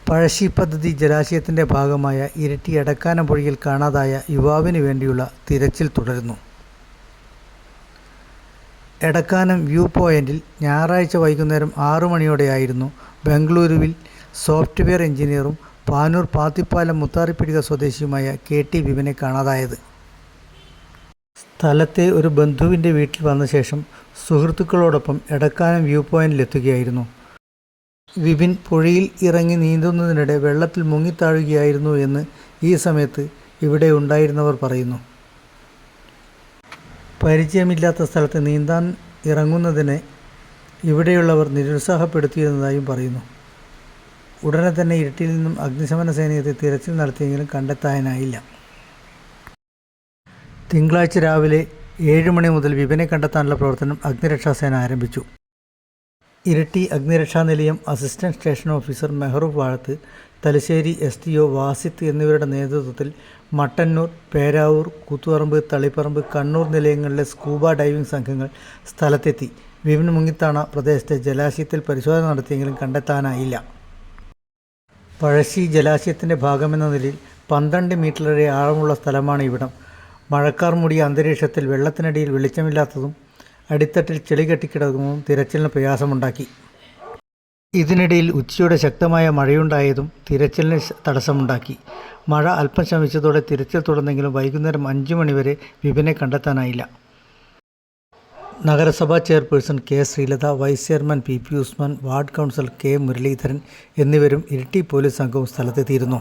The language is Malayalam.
പഴശ്ശി പദ്ധതി ജലാശയത്തിൻ്റെ ഭാഗമായ ഇരിട്ടി എടക്കാനംപുഴയിൽ കാണാതായ യുവാവിന് വേണ്ടിയുള്ള തിരച്ചിൽ തുടരുന്നു. എടക്കാനം വ്യൂ പോയിന്റിൽ ഞായറാഴ്ച വൈകുന്നേരം 6 മണിയോടെയായിരുന്നു ബംഗളൂരുവിൽ സോഫ്റ്റ്വെയർ എഞ്ചിനീയറും പാനൂർ പാത്തിപ്പാലം മുത്താറിപ്പിടിക സ്വദേശിയുമായ KT വിപിനെ കാണാതായത്. സ്ഥലത്തെ ഒരു ബന്ധുവിൻ്റെ വീട്ടിൽ വന്ന ശേഷം സുഹൃത്തുക്കളോടൊപ്പം എടക്കാനം വ്യൂ പോയിന്റിലെത്തുകയായിരുന്നു. വിപിൻ പുഴയിൽ ഇറങ്ങി നീന്തുന്നതിനിടെ വെള്ളത്തിൽ മുങ്ങിത്താഴുകയായിരുന്നു എന്ന് ഈ സമയത്ത് ഇവിടെ ഉണ്ടായിരുന്നവർ പറയുന്നു. പരിചയമില്ലാത്ത സ്ഥലത്ത് നീന്താൻ ഇറങ്ങുന്നതിനെ ഇവിടെയുള്ളവർ നിരുത്സാഹപ്പെടുത്തിയിരുന്നതായും പറയുന്നു. ഉടനെ തന്നെ ഇരിട്ടിയിൽ നിന്നും അഗ്നിശമന സേനയെത്തി തിരച്ചിൽ നടത്തിയെങ്കിലും കണ്ടെത്താനായില്ല. തിങ്കളാഴ്ച രാവിലെ 7 മണി മുതൽ വിപിനെ കണ്ടെത്താനുള്ള പ്രവർത്തനം അഗ്നിരക്ഷാസേന ആരംഭിച്ചു. ഇരിട്ടി അഗ്നിരക്ഷാ നിലയം assistant station officer Mehroof Vazhath, Thalassery STO Vasith എന്നിവരുടെ നേതൃത്വത്തിൽ മട്ടന്നൂർ, പേരാവൂർ, കൂത്തുപറമ്പ്, തളിപ്പറമ്പ്, കണ്ണൂർ നിലയങ്ങളിലെ സ്കൂബ ഡൈവിംഗ് സംഘങ്ങൾ സ്ഥലത്തെത്തി വിപിൻ മുങ്ങിത്താണ പ്രദേശത്തെ ജലാശയത്തിൽ പരിശോധന നടത്തിയെങ്കിലും കണ്ടെത്താനായില്ല. പഴശ്ശി ജലാശയത്തിൻ്റെ ഭാഗമെന്ന നിലയിൽ 12 മീറ്ററേറെ ആഴമുള്ള സ്ഥലമാണ് ഇവിടം. മഴക്കാർ മൂടിയ അന്തരീക്ഷത്തിൽ വെള്ളത്തിനടിയിൽ വെളിച്ചമില്ലാത്തതും അടിത്തട്ടിൽ ചെളി കെട്ടിക്കിടക്കുന്നതും തിരച്ചിലിന് പ്രയാസമുണ്ടാക്കി. ഇതിനിടയിൽ ഉച്ചയോടെ ശക്തമായ മഴയുണ്ടായതും തിരച്ചിലിന് തടസ്സമുണ്ടാക്കി. മഴ അല്പം ശമിച്ചതോടെ തിരച്ചിൽ തുടർന്നെങ്കിലും വൈകുന്നേരം 5 മണിവരെ വിപിനെ കണ്ടെത്താനായില്ല. നഗരസഭാ chairperson K. Sreelatha, vice chairman PP Usman, ward councillor K. Muraleedharan എന്നിവരും ഇരിട്ടി പോലീസ് സംഘവും സ്ഥലത്തെത്തിയിരുന്നു.